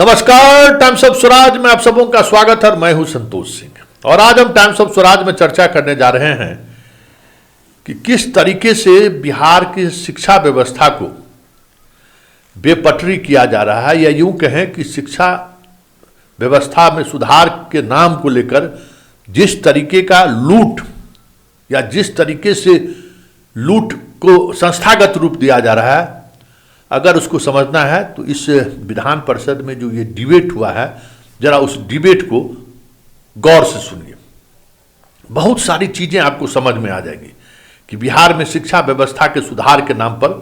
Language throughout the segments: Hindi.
नमस्कार, टाइम्स ऑफ स्वराज में आप सबों का स्वागत है। मैं हूं संतोष सिंह और आज हम टाइम्स ऑफ स्वराज में चर्चा करने जा रहे हैं कि किस तरीके से बिहार की शिक्षा व्यवस्था को बेपटरी किया जा रहा है, या यूं कहें कि शिक्षा व्यवस्था में सुधार के नाम को लेकर जिस तरीके का लूट या जिस तरीके से लूट को संस्थागत रूप दिया जा रहा है, अगर उसको समझना है तो इस विधान परिषद में जो ये डिबेट हुआ है, जरा उस डिबेट को गौर से सुनिए। बहुत सारी चीजें आपको समझ में आ जाएंगी कि बिहार में शिक्षा व्यवस्था के सुधार के नाम पर,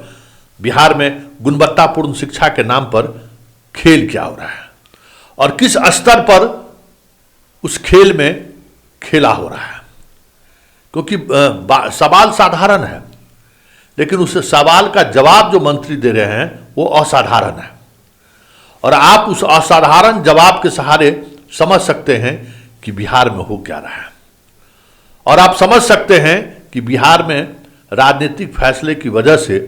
बिहार में गुणवत्तापूर्ण शिक्षा के नाम पर खेल क्या हो रहा है और किस स्तर पर उस खेल में खेला हो रहा है। क्योंकि सवाल साधारण है, लेकिन उस सवाल का जवाब जो मंत्री दे रहे हैं वो असाधारण है, और आप उस असाधारण जवाब के सहारे समझ सकते हैं कि बिहार में हो क्या रहा है, और आप समझ सकते हैं कि बिहार में राजनीतिक फैसले की वजह से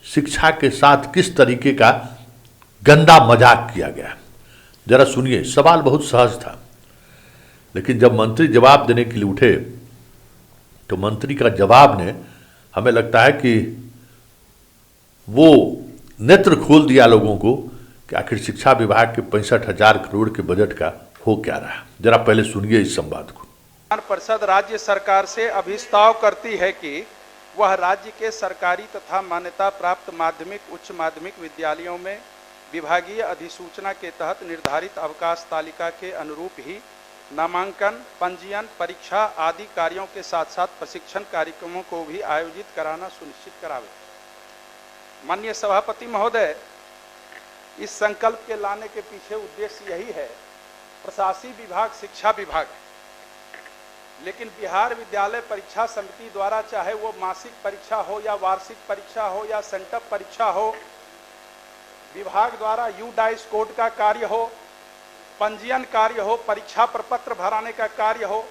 शिक्षा के साथ किस तरीके का गंदा मजाक किया गया। जरा सुनिए, सवाल बहुत सहज था, लेकिन जब मंत्री जवाब देने के लिए उठे तो मंत्री का जवाब ने, हमें लगता है कि वो नेत्र खोल दिया लोगों को कि आखिर शिक्षा विभाग के 65,000 करोड़ के बजट का हो क्या रहा है। जरा पहले सुनिए इस संवाद को। विधान परिषद राज्य सरकार से अभिस्ताव करती है कि वह राज्य के सरकारी तथा मान्यता प्राप्त माध्यमिक उच्च माध्यमिक विद्यालयों में विभागीय अधिसूचना के तहत निर्धारित अवकाश तालिका के अनुरूप ही नामांकन, पंजीयन, परीक्षा आदि कार्यों के साथ साथ प्रशिक्षण कार्यक्रमों को भी आयोजित कराना सुनिश्चित करावे। माननीय सभापति महोदय, इस संकल्प के लाने के पीछे उद्देश्य यही है। प्रशासनिक विभाग शिक्षा विभाग है, लेकिन बिहार विद्यालय परीक्षा समिति द्वारा चाहे वो मासिक परीक्षा हो या वार्षिक परीक्षा हो या सेंटअप परीक्षा हो, विभाग द्वारा यूडाइस कोड का कार्य हो, पंजीयन कार्य हो, परीक्षा प्रपत्र भराने का कार्य हो,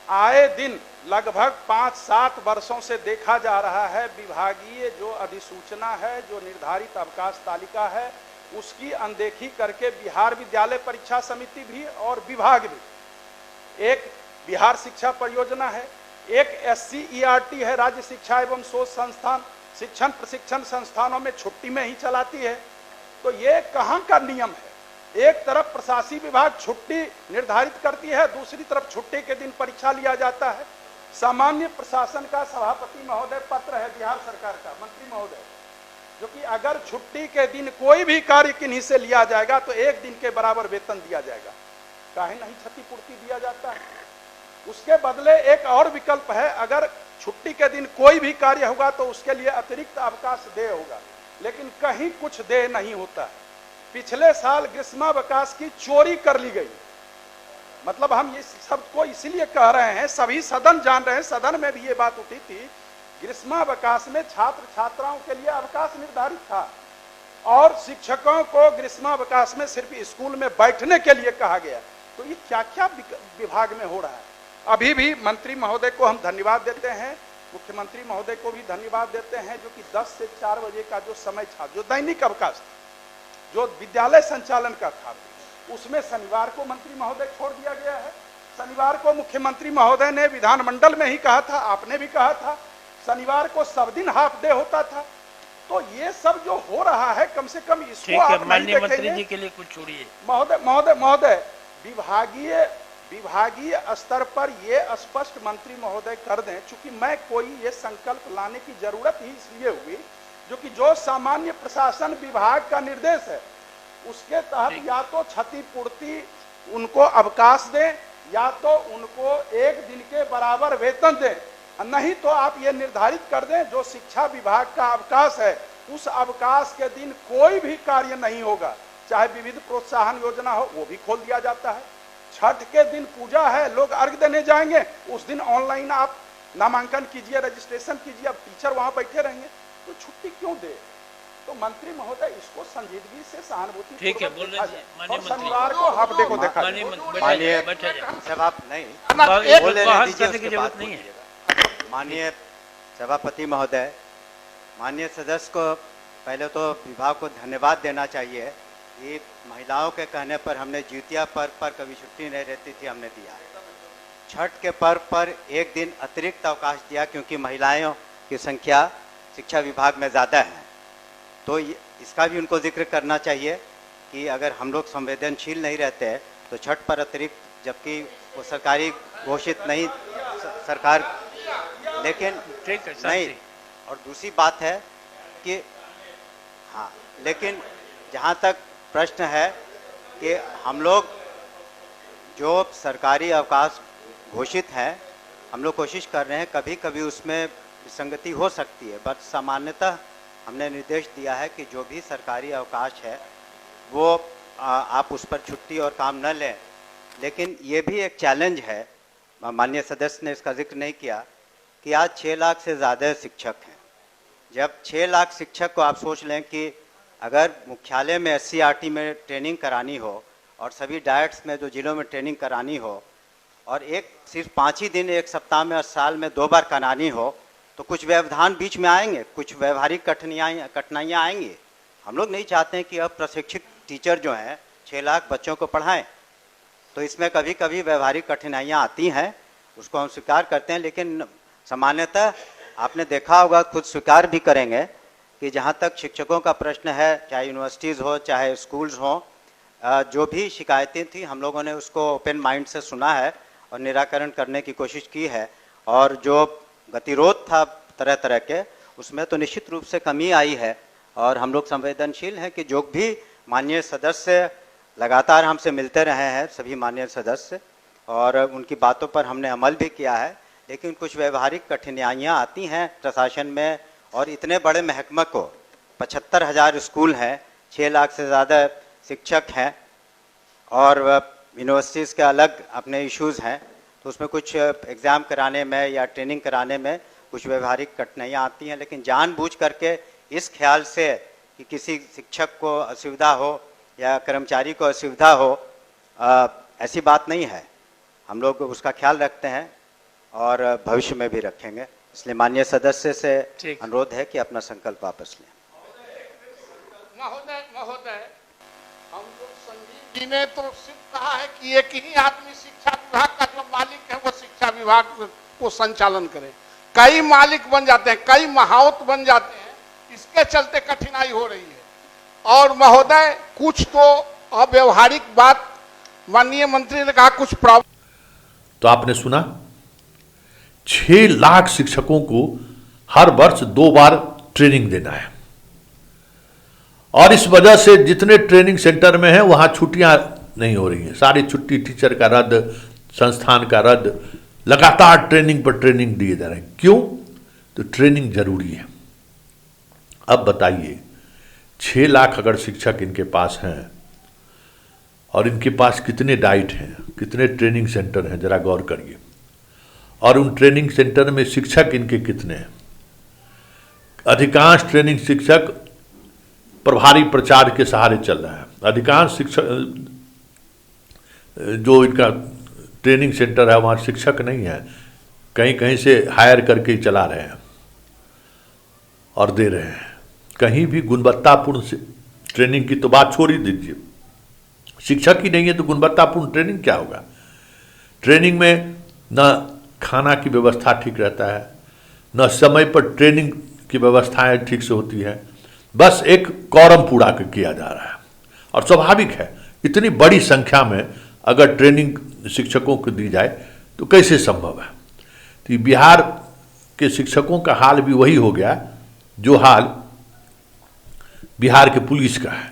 आए दिन लगभग 5-7 वर्षों से देखा जा रहा है विभागीय जो अधिसूचना है, जो निर्धारित अवकाश तालिका है, उसकी अनदेखी करके बिहार विद्यालय परीक्षा समिति भी और विभाग भी, एक बिहार शिक्षा परियोजना है, एक SCERT है, राज्य शिक्षा एवं शोध संस्थान, शिक्षण प्रशिक्षण संस्थानों में छुट्टी में ही चलाती है। तो ये कहाँ का नियम है? एक तरफ प्रशासनिक विभाग छुट्टी निर्धारित करती है, दूसरी तरफ छुट्टी के दिन परीक्षा लिया जाता है। सामान्य प्रशासन का सभापति महोदय पत्र है बिहार सरकार का, मंत्री महोदय, जो कि अगर छुट्टी के दिन कोई भी कार्य किन्हीं से लिया जाएगा तो 1 दिन के बराबर वेतन दिया जाएगा। काहे नहीं क्षतिपूर्ति दिया जाता है? उसके बदले एक और विकल्प है, अगर छुट्टी के दिन कोई भी कार्य होगा तो उसके लिए अतिरिक्त अवकाश देय होगा, लेकिन कहीं कुछ देय नहीं होता है। पिछले साल ग्रीष्मावकाश की चोरी कर ली गई। मतलब हम इस शब्द को इसीलिए कह रहे हैं, सभी सदन जान रहे हैं, सदन में भी ये बात उठी थी। ग्रीष्मावकाश में छात्र छात्राओं के लिए अवकाश निर्धारित था और शिक्षकों को ग्रीष्मावकाश में सिर्फ स्कूल में बैठने के लिए कहा गया। तो ये क्या क्या विभाग में हो रहा है। अभी भी मंत्री महोदय को हम धन्यवाद देते हैं, मुख्यमंत्री महोदय को भी धन्यवाद देते हैं, जो कि 10 से 4 बजे का जो समय था, जो दैनिक अवकाश था, जो विद्यालय संचालन का था, उसमें शनिवार को मंत्री महोदय छोड़ दिया गया है। शनिवार को मुख्यमंत्री महोदय ने विधानमंडल में ही कहा था, आपने भी कहा था, शनिवार को सब दिन हाफ डे होता था। तो ये सब जो हो रहा है, कम से कम इसको आप माननीय मंत्री जी के लिए कुछ छोड़िए। महोदय विभागीय स्तर पर ये स्पष्ट मंत्री महोदय कर दें, चूंकि मैं कोई ये संकल्प लाने की जरूरत ही इसलिए हुई जो कि जो सामान्य प्रशासन विभाग का निर्देश है उसके तहत या तो क्षतिपूर्ति उनको अवकाश दें या तो उनको 1 दिन के बराबर वेतन दें, नहीं तो आप ये निर्धारित कर दें जो शिक्षा विभाग का अवकाश है उस अवकाश के दिन कोई भी कार्य नहीं होगा, चाहे विविध प्रोत्साहन योजना हो वो भी खोल दिया जाता है। छठ के दिन पूजा है, लोग अर्घ देने जाएंगे, उस दिन ऑनलाइन आप नामांकन कीजिए, रजिस्ट्रेशन कीजिए, अब टीचर वहां बैठे रहेंगे, तो छुट्टी क्यों दे? तो मंत्री महोदय इसको संजीदगी से सहानुभूति ठीक है, बोल रहे और शनिवार को हाफ डे को देखा। माननीय सभापति महोदय, माननीय सदस्य को पहले तो विभाग को धन्यवाद देना चाहिए ये महिलाओं के कहने पर हमने जितिया पर्व पर कभी छुट्टी नहीं रहती थी, हमने दिया है। छठ के पर्व पर एक दिन अतिरिक्त अवकाश दिया क्योंकि महिलाओं की संख्या शिक्षा विभाग में ज़्यादा है। तो इसका भी उनको जिक्र करना चाहिए कि अगर हम लोग संवेदनशील नहीं रहते तो छठ पर अतिरिक्त, जबकि वो सरकारी घोषित नहीं सरकार, लेकिन ठीक है, नहीं। और दूसरी बात है कि हाँ, लेकिन जहाँ तक प्रश्न है कि हम लोग जो सरकारी अवकाश घोषित है, हम लोग कोशिश कर रहे हैं, कभी कभी उसमें विसंगति हो सकती है, बट सामान्यतः हमने निर्देश दिया है कि जो भी सरकारी अवकाश है वो आप उस पर छुट्टी और काम न लें। लेकिन ये भी एक चैलेंज है, माननीय सदस्य ने इसका जिक्र नहीं किया, कि आज 6 लाख से ज़्यादा शिक्षक हैं। जब 6 लाख शिक्षक को आप सोच लें कि अगर मुख्यालय में SCRT में ट्रेनिंग करानी हो और सभी डायट्स में जो जिलों में ट्रेनिंग करानी हो और एक सिर्फ 5 ही दिन एक सप्ताह में और साल में 2 बार करानी हो, तो कुछ व्यवधान बीच में आएंगे, कुछ व्यवहारिक कठिनाइयाँ आएंगी। हम लोग नहीं चाहते हैं कि अब प्रशिक्षित टीचर जो हैं 6 लाख बच्चों को पढ़ाएं, तो इसमें कभी कभी व्यवहारिक कठिनाइयाँ आती हैं, उसको हम स्वीकार करते हैं। लेकिन सामान्यतः आपने देखा होगा, खुद स्वीकार भी करेंगे कि जहाँ तक शिक्षकों का प्रश्न है, चाहे यूनिवर्सिटीज़ हो चाहे स्कूल्स हो, जो भी शिकायतें थी हम लोगों ने उसको ओपन माइंड से सुना है और निराकरण करने की कोशिश की है। और जो गतिरोध था तरह तरह के, उसमें तो निश्चित रूप से कमी आई है। और हम लोग संवेदनशील हैं कि जो भी माननीय सदस्य लगातार हमसे मिलते रहे हैं, सभी माननीय सदस्य, और उनकी बातों पर हमने अमल भी किया है। लेकिन कुछ व्यवहारिक कठिनाइयाँ आती हैं प्रशासन में, और इतने बड़े महकमे को 75,000 स्कूल हैं, 6 लाख से ज़्यादा शिक्षक हैं और यूनिवर्सिटीज़ के अलग अपने इश्यूज़ हैं, तो उसमें कुछ एग्ज़ाम कराने में या ट्रेनिंग कराने में कुछ व्यवहारिक कठिनाइयाँ आती हैं। लेकिन जानबूझ करके इस ख्याल से कि किसी शिक्षक को असुविधा हो या कर्मचारी को असुविधा हो, ऐसी बात नहीं है। हम लोग उसका ख्याल रखते हैं और भविष्य में भी रखेंगे। इसलिए माननीय सदस्य से अनुरोध है कि अपना संकल्प वापस लें। महोदय, हम लोग संजीव जी ने तो सिर्फ कहा है कि एक ही आदमी शिक्षा विभाग का जो मालिक है वो शिक्षा विभाग को संचालन करे। कई मालिक बन जाते हैं, कई महावत बन जाते हैं, इसके चलते कठिनाई हो रही है। और महोदय, कुछ तो अव्यवहारिक बात माननीय मंत्री ने कहा, कुछ प्रॉब्लम। तो आपने सुना, 6 लाख शिक्षकों को हर वर्ष 2 बार ट्रेनिंग देना है, और इस वजह से जितने ट्रेनिंग सेंटर में हैं वहाँ छुट्टियाँ नहीं हो रही हैं, सारी छुट्टी टीचर का रद्द, संस्थान का रद्द, लगातार ट्रेनिंग पर ट्रेनिंग दिए जा रहे हैं। क्यों? तो ट्रेनिंग जरूरी है। अब बताइए, 6 लाख अगर शिक्षक इनके पास हैं और इनके पास कितने डाइट हैं, कितने ट्रेनिंग सेंटर हैं, जरा गौर करिए। और उन ट्रेनिंग सेंटर में शिक्षक इनके कितने हैं? अधिकांश ट्रेनिंग शिक्षक प्रभारी प्रचार के सहारे चल रहा है। अधिकांश शिक्षक जो इनका ट्रेनिंग सेंटर है वहाँ शिक्षक नहीं है, कहीं कहीं से हायर करके चला रहे हैं और दे रहे हैं। कहीं भी गुणवत्तापूर्ण ट्रेनिंग की तो बात छोड़ ही दीजिए, शिक्षक ही नहीं है तो गुणवत्तापूर्ण ट्रेनिंग क्या होगा? ट्रेनिंग में न खाना की व्यवस्था ठीक रहता है, न समय पर ट्रेनिंग की व्यवस्थाएं ठीक से होती है, बस एक कॉरम पूरा किया जा रहा है। और स्वाभाविक है, इतनी बड़ी संख्या में अगर ट्रेनिंग शिक्षकों को दी जाए तो कैसे संभव है? तो बिहार के शिक्षकों का हाल भी वही हो गया जो हाल बिहार के पुलिस का है।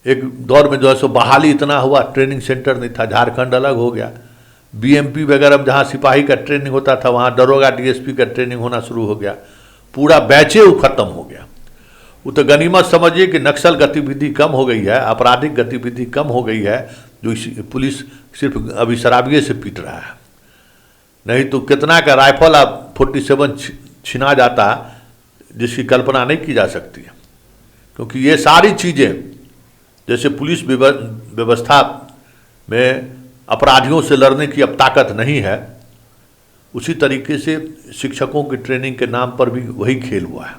एक दौर में जो है सो बहाली इतना हुआ, ट्रेनिंग सेंटर नहीं था, झारखंड अलग हो गया। BMP वगैरह जहाँ सिपाही का ट्रेनिंग होता था वहाँ दरोगा DSP का ट्रेनिंग होना शुरू हो गया, पूरा बैचे खत्म हो गया। वो तो गनीमत समझिए कि नक्सल गतिविधि कम हो गई है, आपराधिक गतिविधि कम हो गई है, जो पुलिस सिर्फ अभी शराबिये से पीट रहा है। नहीं तो कितना का राइफल अब 47 छिना जाता जिसकी कल्पना नहीं की जा सकती है। क्योंकि ये सारी चीज़ें, जैसे पुलिस व्यवस्था में अपराधियों से लड़ने की अब ताकत नहीं है, उसी तरीके से शिक्षकों की ट्रेनिंग के नाम पर भी वही खेल हुआ है।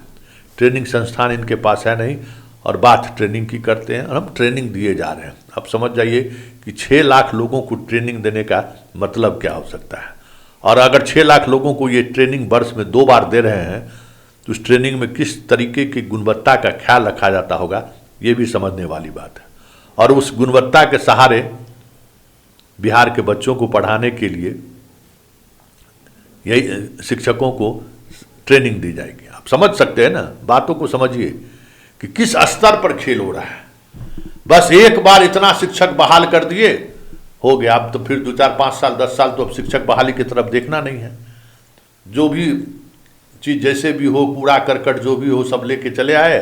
ट्रेनिंग संस्थान इनके पास है नहीं, और बात ट्रेनिंग की करते हैं, और हम ट्रेनिंग दिए जा रहे हैं। अब समझ जाइए कि 6 लाख लोगों को ट्रेनिंग देने का मतलब क्या हो सकता है, और अगर 6 लाख लोगों को ये ट्रेनिंग वर्ष में 2 बार दे रहे हैं तो उस ट्रेनिंग में किस तरीके की गुणवत्ता का ख्याल रखा जाता होगा, ये भी समझने वाली बात है। और उस गुणवत्ता के सहारे बिहार के बच्चों को पढ़ाने के लिए यही शिक्षकों को ट्रेनिंग दी जाएगी। आप समझ सकते हैं ना, बातों को समझिए कि किस स्तर पर खेल हो रहा है। बस एक बार इतना शिक्षक बहाल कर दिए, हो गया। अब तो फिर 2, 4, 5 साल 10 साल तो अब शिक्षक बहाली की तरफ देखना नहीं है। जो भी चीज़ जैसे भी हो, कूड़ा करकट जो भी हो सब लेके चले आए।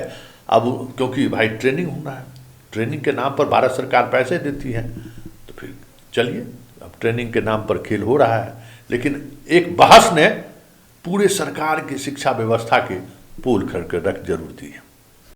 अब क्योंकि भाई ट्रेनिंग होना है, ट्रेनिंग के नाम पर भारत सरकार पैसे देती है, तो फिर चलिए अब ट्रेनिंग के नाम पर खेल हो रहा है। लेकिन एक बहस ने पूरे सरकार की शिक्षा व्यवस्था के पोल कर रख जरूर दी है।